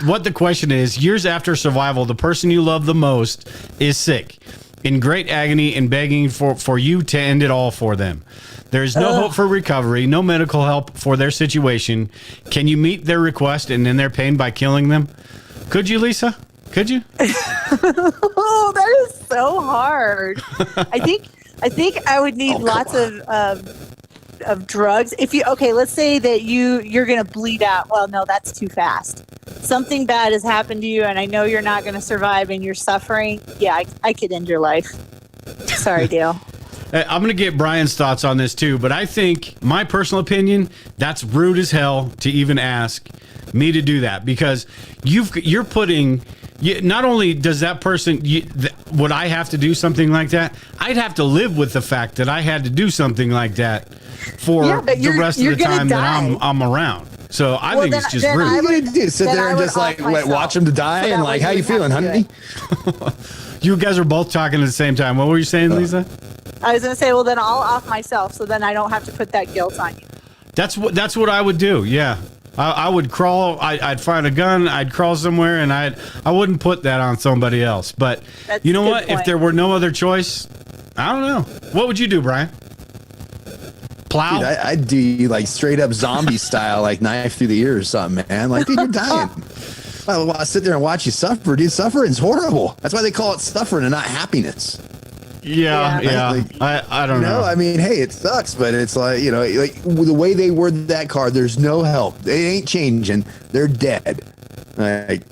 what the question is: years after survival, the person you love the most is sick, in great agony, and begging for you to end it all for them. There is no hope for recovery, no medical help for their situation. Can you meet their request and end their pain by killing them? Could you, Lisa? Could you? Oh, that is so hard. I think I would need lots of drugs. Let's say that you're going to bleed out. Well, no, that's too fast. Something bad has happened to you, and I know you're not going to survive, and you're suffering. Yeah, I could end your life. Sorry, Dale. I'm going to get Brian's thoughts on this too, but I think, my personal opinion, that's rude as hell to even ask me to do that, because you're putting. Not only does that person, would I have to do something like that? I'd have to live with the fact that I had to do something like that for the rest of the time that I'm around. So I think it's just rude. What are you going to do? Sit there and just like watch them to die and like, how you feeling, honey? You guys are both talking at the same time. What were you saying, Lisa? I was going to say, well, then I'll off myself, so then I don't have to put that guilt on you. That's what I would do. Yeah. I would crawl. I'd find a gun. I'd crawl somewhere, and I wouldn't put that on somebody else. But that's you know what? Point. If there were no other choice, I don't know. What would you do, Brian? Plow? Dude, I'd do you like straight up zombie style, like knife through the ear or something, man. Like, dude, you're dying. I'll sit there and watch you suffer, dude. Suffering's horrible. That's why they call it suffering and not happiness. Yeah. Like, I don't know. I mean, hey, it sucks, but it's like, like the way they word that card, there's no help. They ain't changing. They're dead. Like,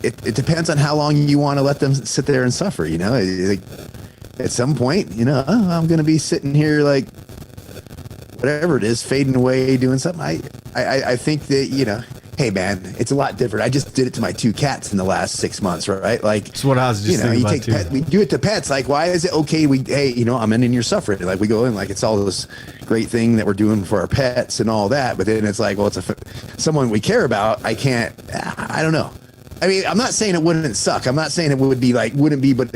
it depends on how long you want to let them sit there and suffer. Like, at some point, I'm going to be sitting here like whatever it is, fading away, doing something. I think that, hey man, it's a lot different. I just did it to my 2 cats in the last 6 months, right? Like, that's what I was just thinking about too. We do it to pets. Like, why is it okay? I'm ending your suffering. Like, we go in like it's all this great thing that we're doing for our pets and all that. But then it's like, well, it's someone we care about. I don't know. I mean, I'm not saying it wouldn't suck. I'm not saying it wouldn't be, but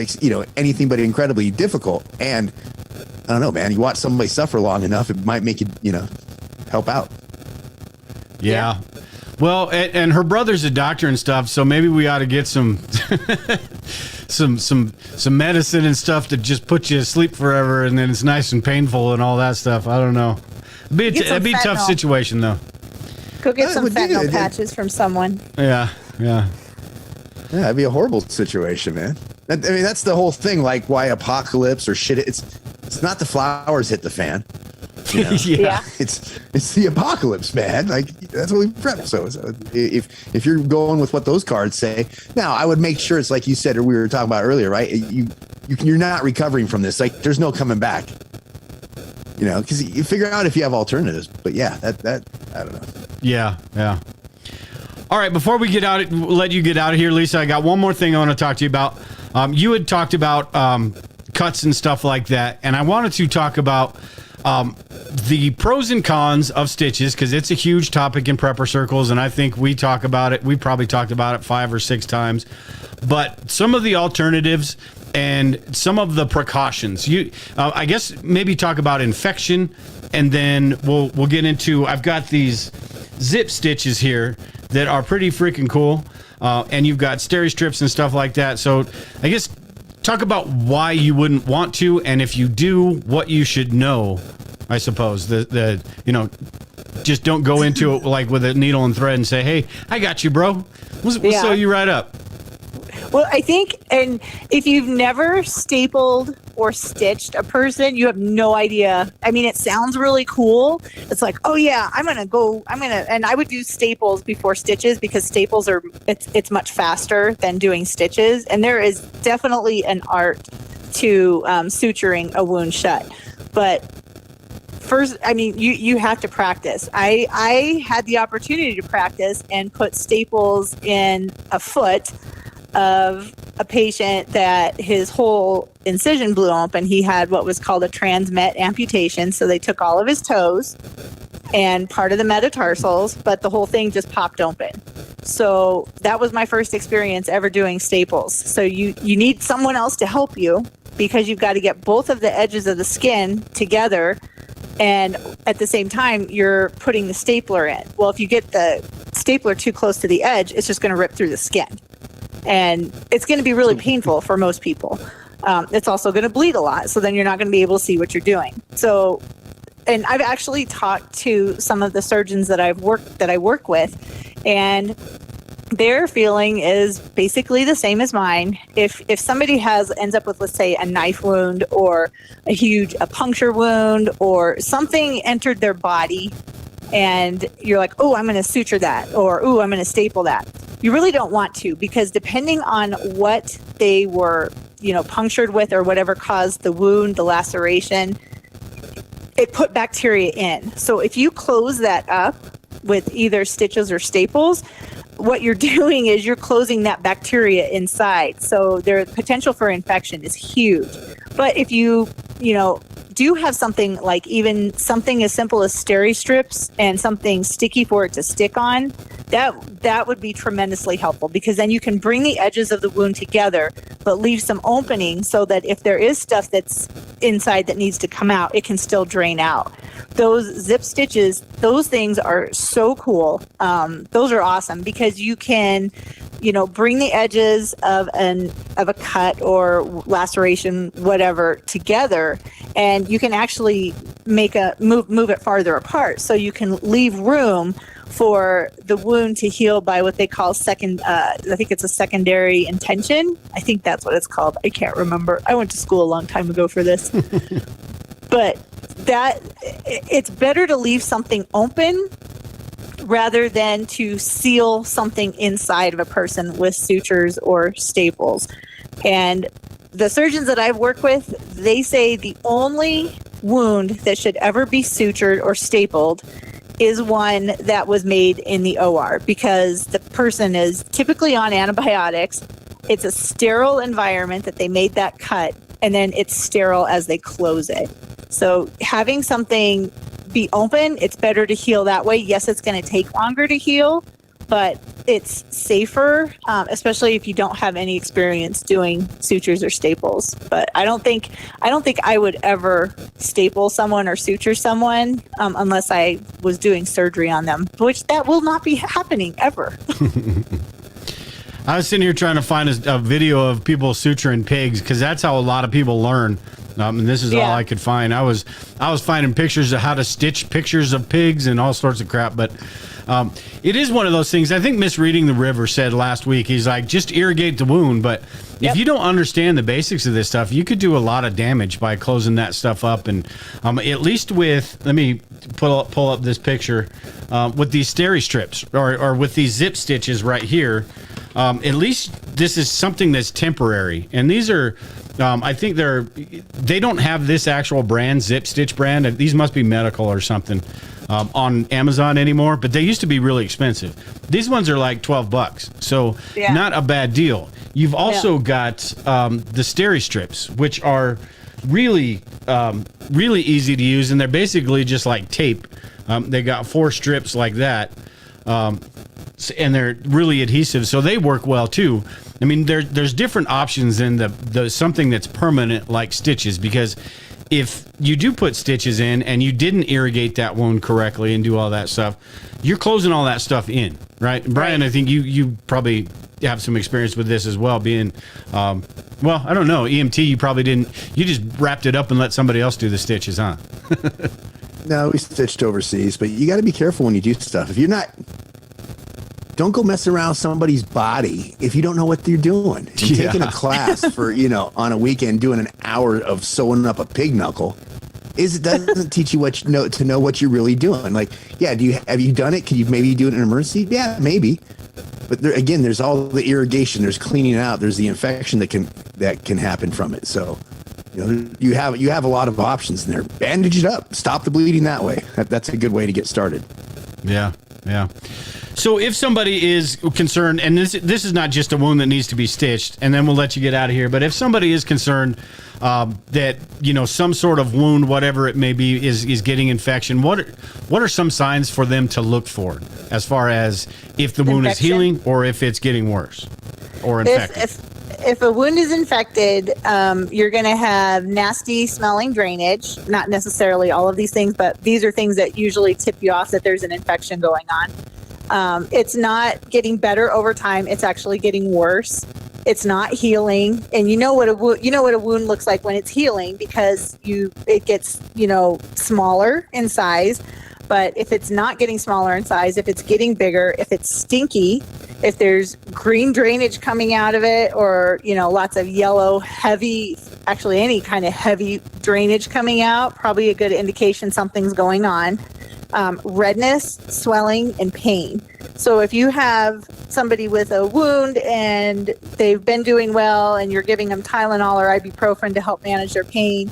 anything but incredibly difficult. And I don't know, man. You watch somebody suffer long enough, it might make you, help out. Yeah. Well, and her brother's a doctor and stuff, so maybe we ought to get some some medicine and stuff to just put you to sleep forever, and then it's nice and painful and all that stuff. I don't know. It'd be a tough situation, though. Go get some fentanyl patches from someone. Yeah. Yeah, it'd be a horrible situation, man. I mean, that's the whole thing. Like, why apocalypse or shit? It's not the flowers hit the fan. Yeah. It's the apocalypse, man. Like, that's what we prep. So if you're going with what those cards say, now I would make sure it's like you said, or we were talking about earlier, right? You're not recovering from this. Like, there's no coming back. Because you figure out if you have alternatives. But yeah, that I don't know. Yeah. All right, before we let you get out of here, Lisa, I got one more thing I want to talk to you about. You had talked about cuts and stuff like that, and I wanted to talk about the pros and cons of stitches, because it's a huge topic in prepper circles, and I think we talk about it. We probably talked about it 5 or 6 times. But some of the alternatives and some of the precautions. I guess maybe talk about infection, and then we'll get into. I've got these zip stitches here that are pretty freaking cool, and you've got steri strips and stuff like that. So I guess talk about why you wouldn't want to, and if you do, what you should know. I suppose just don't go into it like with a needle and thread and say, "Hey, I got you, bro. We'll sew you right up." Well, I think, and if you've never stapled or stitched a person, you have no idea. I mean, it sounds really cool. It's like, oh yeah, and I would do staples before stitches because staples it's much faster than doing stitches. And there is definitely an art to suturing a wound shut. But first, I mean, you have to practice. I had the opportunity to practice and put staples in a foot of a patient that his whole incision blew open. He had what was called a transmet amputation. So they took all of his toes and part of the metatarsals, but the whole thing just popped open. So that was my first experience ever doing staples. So you need someone else to help you because you've got to get both of the edges of the skin together. And at the same time, you're putting the stapler in. Well, if you get the stapler too close to the edge, it's just going to rip through the skin. And it's going to be really painful for most people. It's also going to bleed a lot. So then you're not going to be able to see what you're doing. So, and I've actually talked to some of the surgeons that I work with, and their feeling is basically the same as mine. If somebody ends up with, let's say, a knife wound or a puncture wound or something entered their body, and you're like, oh, I'm going to suture that, or oh, I'm going to staple that. You really don't want to, because depending on what they were, punctured with or whatever caused the wound, the laceration, it put bacteria in. So if you close that up with either stitches or staples, what you're doing is you're closing that bacteria inside. So their potential for infection is huge. But if you do have something like even something as simple as steri strips and something sticky for it to stick on, that would be tremendously helpful, because then you can bring the edges of the wound together but leave some opening so that if there is stuff that's inside that needs to come out, it can still drain out. Those zip stitches, those things are so cool. Those are awesome because you can bring the edges of a cut or laceration, whatever, together, and you can actually move it farther apart, so you can leave room for the wound to heal by what they call I think it's a secondary intention. I think that's what it's called. I can't remember. I went to school a long time ago for this. But it's better to leave something open rather than to seal something inside of a person with sutures or staples. And the surgeons that I've worked with, they say the only wound that should ever be sutured or stapled is one that was made in the OR, because the person is typically on antibiotics. It's a sterile environment that they made that cut, and then it's sterile as they close it. So having something be open, it's better to heal that way. Yes, it's going to take longer to heal, but it's safer, especially if you don't have any experience doing sutures or staples. But I don't think I would ever staple someone or suture someone unless I was doing surgery on them, which that will not be happening ever. I was sitting here trying to find a video of people suturing pigs, because that's how a lot of people learn. And this is all I could find. I was finding pictures of how to stitch pictures of pigs and all sorts of crap. But it is one of those things. I think Misreading the River said last week, he's like, just irrigate the wound. But if you don't understand the basics of this stuff, you could do a lot of damage by closing that stuff up. And at least with, let me pull up this picture, with these steri strips or with these zip stitches right here, at least this is something that's temporary. And these are, I think they don't have this actual brand, Zip Stitch brand. These must be medical or something on Amazon anymore, but they used to be really expensive. These ones are like $12, so not a bad deal. You've also got the steri strips, which are really, really easy to use, and they're basically just like tape. They got 4 strips like that, and they're really adhesive, so they work well too. I mean, there's different options than the something that's permanent like stitches, because if you do put stitches in and you didn't irrigate that wound correctly and do all that stuff, you're closing all that stuff in, right? And Brian, I think you probably have some experience with this as well, being, well, I don't know, EMT, you probably didn't, you just wrapped it up and let somebody else do the stitches, huh? No, we stitched overseas, but you got to be careful when you do stuff. If you're not, don't go messing around with somebody's body if you don't know what you're doing. And taking a class for, on a weekend doing an hour of sewing up a pig knuckle doesn't teach you what to know what you're really doing. Like, yeah, have you done it? Can you maybe do it in an emergency? Yeah, maybe. But again, there's all the irrigation, there's cleaning it out, there's the infection that can happen from it. So, you have a lot of options in there. Bandage it up, stop the bleeding that way. That's a good way to get started. Yeah. So if somebody is concerned, and this is not just a wound that needs to be stitched, and then we'll let you get out of here, but if somebody is concerned that, some sort of wound, whatever it may be, is getting infection, what are some signs for them to look for as far as if the wound is healing or if it's getting worse or infected? If a wound is infected, you're going to have nasty smelling drainage. Not necessarily all of these things, but these are things that usually tip you off that there's an infection going on. It's not getting better over time. It's actually getting worse. It's not healing. And you know what a wound looks like when it's healing, because it gets, smaller in size. But if it's not getting smaller in size, if it's getting bigger, if it's stinky, if there's green drainage coming out of it, or, lots of yellow, heavy, actually any kind of heavy drainage coming out, probably a good indication something's going on. Redness, swelling, and pain. So if you have somebody with a wound and they've been doing well and you're giving them Tylenol or ibuprofen to help manage their pain,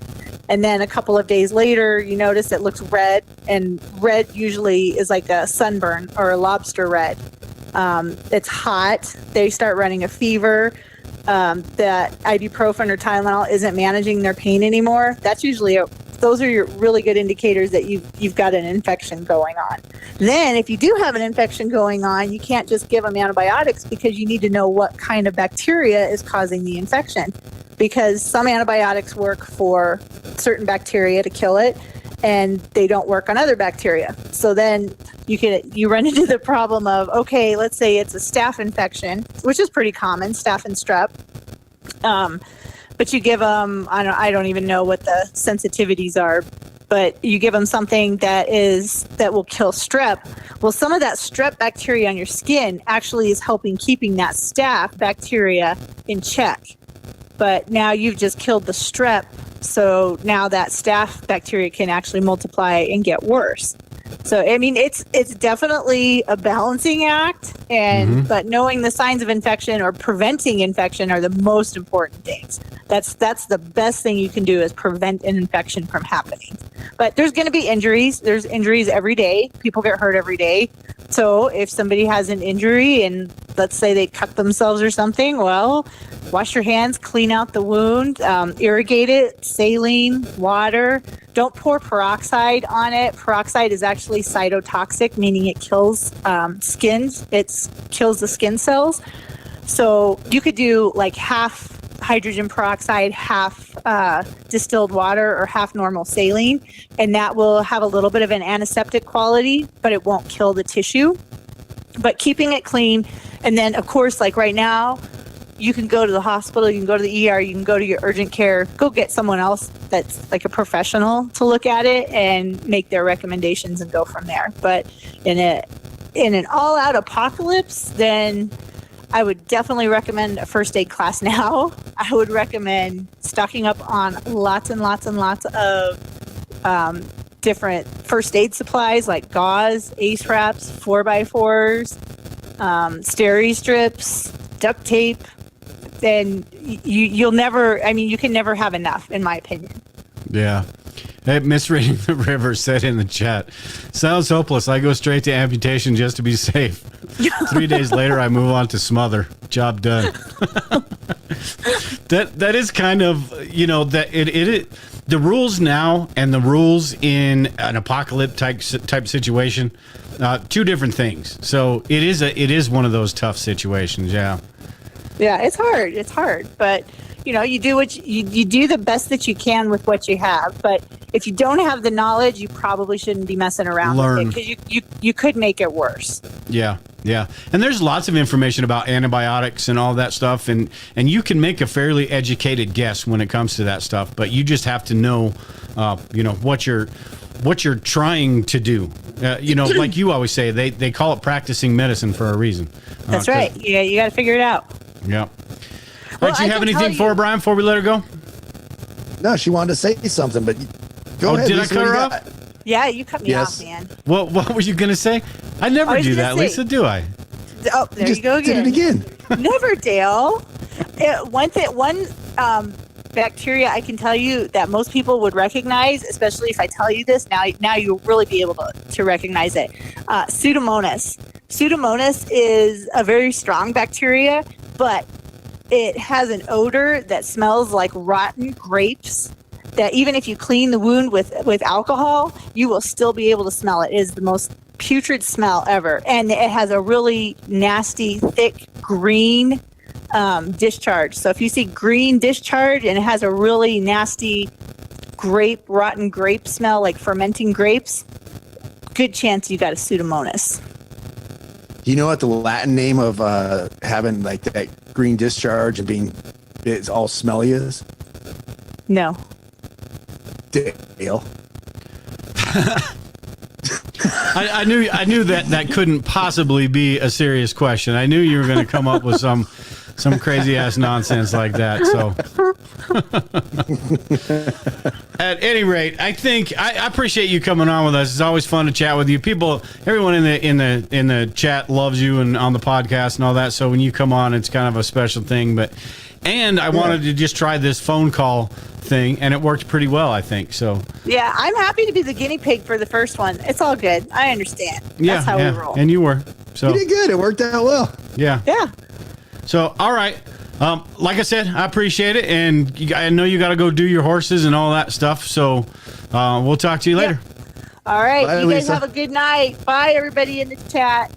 and then a couple of days later you notice it looks red, and red usually is like a sunburn or a lobster red. It's hot. They start running a fever. That ibuprofen or Tylenol isn't managing their pain anymore. That's usually those are your really good indicators that you've got an infection going on. Then if you do have an infection going on, you can't just give them antibiotics, because you need to know what kind of bacteria is causing the infection, because some antibiotics work for certain bacteria to kill it, and they don't work on other bacteria. So then you run into the problem of, okay, let's say it's a staph infection, which is pretty common, staph and strep. But you give them, I don't even know what the sensitivities are, but you give them something that will kill strep. Well, some of that strep bacteria on your skin actually is helping keeping that staph bacteria in check. But now you've just killed the strep, so now that staph bacteria can actually multiply and get worse. So, I mean, it's definitely a balancing act, but knowing the signs of infection or preventing infection are the most important things. That's the best thing you can do, is prevent an infection from happening. But there's going to be injuries. There's injuries every day. People get hurt every day. So if somebody has an injury and let's say they cut themselves or something, well, wash your hands, clean out the wound, irrigate it, saline, water. Don't pour peroxide on it. Peroxide is actually cytotoxic, meaning it kills skins. It kills the skin cells. So you could do like half hydrogen peroxide, half distilled water, or half normal saline, and that will have a little bit of an antiseptic quality, but it won't kill the tissue. But keeping it clean, and then of course, like right now, you can go to the hospital, you can go to the ER, you can go to your urgent care, go get someone else that's like a professional to look at it and make their recommendations and go from there. But in an all-out apocalypse, then I would definitely recommend a first aid class now. I would recommend stocking up on lots and lots and lots of different first aid supplies like gauze, ace wraps, 4x4s, steri strips, duct tape. Then you can never have enough, in my opinion. Yeah. Hey, Misreading the River said in the chat, sounds hopeless. I go straight to amputation just to be safe. 3 days later, I move on to smother. Job done. That is kind of, that it the rules now and the rules in an apocalypse type situation, two different things. So it is one of those tough situations. Yeah. Yeah, it's hard. It's hard, but you do what you do the best that you can with what you have. But if you don't have the knowledge, you probably shouldn't be messing around with it, because you could make it worse. Yeah. Yeah. And there's lots of information about antibiotics and all that stuff. And you can make a fairly educated guess when it comes to that stuff. But you just have to know, what you're trying to do. Like you always say, they call it practicing medicine for a reason. That's right. Yeah, you got to figure it out. Yeah. All right, do you have anything for her, Brian, before we let her go? No, she wanted to say something, but go ahead. Did Lisa, I cut her off? Yeah, you cut me off, man. What were you going to say? I never do that, Lisa, do I? Oh, there you go again. Did it again. Never, Dale. One bacteria I can tell you that most people would recognize, especially if I tell you this, now you'll really be able to recognize it. Pseudomonas. Pseudomonas is a very strong bacteria, but it has an odor that smells like rotten grapes, that even if you clean the wound with alcohol, you will still be able to smell it. It is the most putrid smell ever. And it has a really nasty, thick, green discharge. So if you see green discharge and it has a really nasty rotten grape smell, like fermenting grapes, good chance you got a Pseudomonas. Do you know what the Latin name of having like that green discharge and it's all smelly is? No. Dale. I knew that couldn't possibly be a serious question. I knew you were going to come up with some crazy ass nonsense like that. So, at any rate, I think I appreciate you coming on with us. It's always fun to chat with you. Everyone in the chat loves you and on the podcast and all that. So when you come on, it's kind of a special thing. And I wanted to just try this phone call thing, and it worked pretty well, I think. So yeah, I'm happy to be the guinea pig for the first one. It's all good. I understand. That's how we roll. And you were. So you did good. It worked out well. Yeah. Yeah. So all right. Like I said, I appreciate it, and I know you got to go do your horses and all that stuff. So we'll talk to you later. All right. Bye, you guys Lisa. have a good night. Bye, everybody in the chat.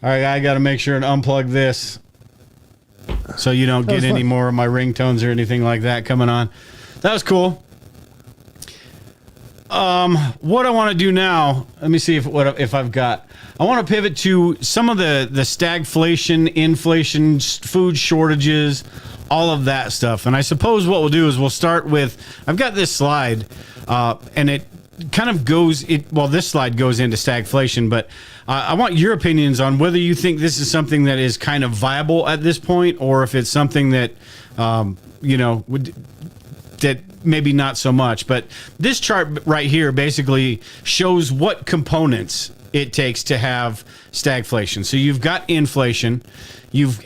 All right, I got to make sure and unplug this so you don't get any more of my ringtones or anything like that coming on. That was cool. What I want to do now, let me see if I've got. I want to pivot to some of the stagflation, inflation, food shortages, all of that stuff. And I suppose what we'll do is we'll start with, I've got this slide, and it kind of goes, this slide goes into stagflation, but I want your opinions on whether you think this is something that is kind of viable at this point, or if it's something that, that maybe not so much. But this chart right here basically shows what components it takes to have stagflation. So you've got inflation,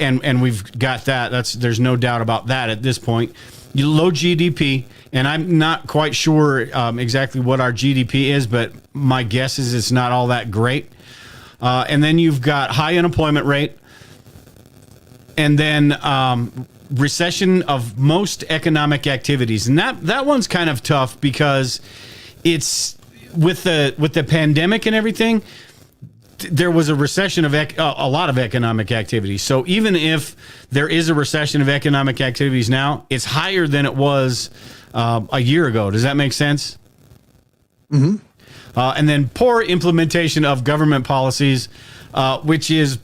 and we've got that. There's no doubt about that at this point. Low GDP, and I'm not quite sure exactly what our GDP is, but my guess is it's not all that great. And then you've got high unemployment rate, and then recession of most economic activities. And that one's kind of tough because it's with the pandemic and everything. There was a recession of a lot of economic activity. So even if there is a recession of economic activities now, it's higher than it was a year ago. Does that make sense? Mm-hmm. And then poor implementation of government policies, which is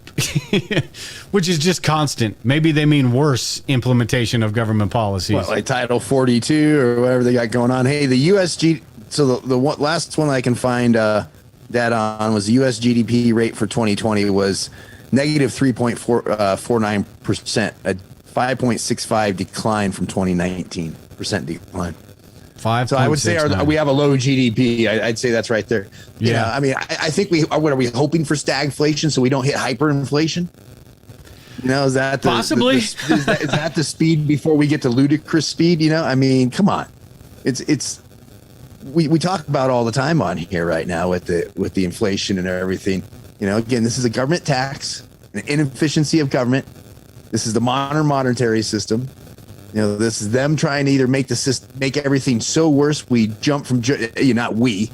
just constant. Maybe they mean worse implementation of government policies. What, like Title 42 or whatever they got going on. Hey, the USG. So the last one I can find data on was the U.S. GDP rate for 2020 was negative 3.49%, a 5.65 decline from 2019 decline. 5. So I would say we have a low GDP. I'd say that's right there. Yeah. I mean, I think what are we hoping for stagflation so we don't hit hyperinflation? You know, is that Possibly. is that the speed before we get to ludicrous speed? You know, I mean, come on. We talk about all the time on here right now with the inflation and everything. You know, again, this is a government tax, an inefficiency of government. This is the modern monetary system. You know, this is them trying to either make the system, make everything so worse we jump from not we,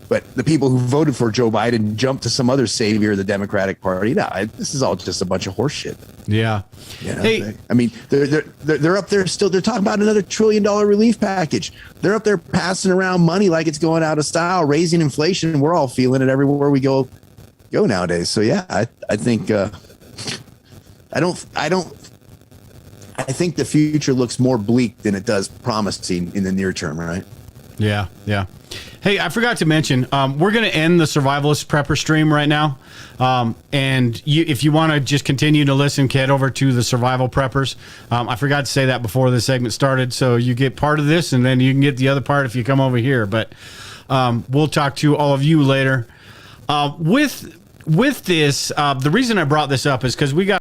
but the people who voted for Joe Biden jump to some other savior of the Democratic Party. No, this is all just a bunch of horse shit. Yeah. You know, Hey, I mean, they're up there still. They're talking about another $1 trillion relief package. They're up there passing around money like it's going out of style, raising inflation. We're all feeling it everywhere we go nowadays. So yeah, I think I think the future looks more bleak than it does promising in the near term, right? Yeah, yeah. Hey, I forgot to mention, we're going to end the Survivalist Prepper stream right now. And if you want to just continue to listen, head over to the Survival Preppers. I forgot to say that before the segment started. So you get part of this and then you can get the other part if you come over here. But we'll talk to all of you later. With this, the reason I brought this up is because we got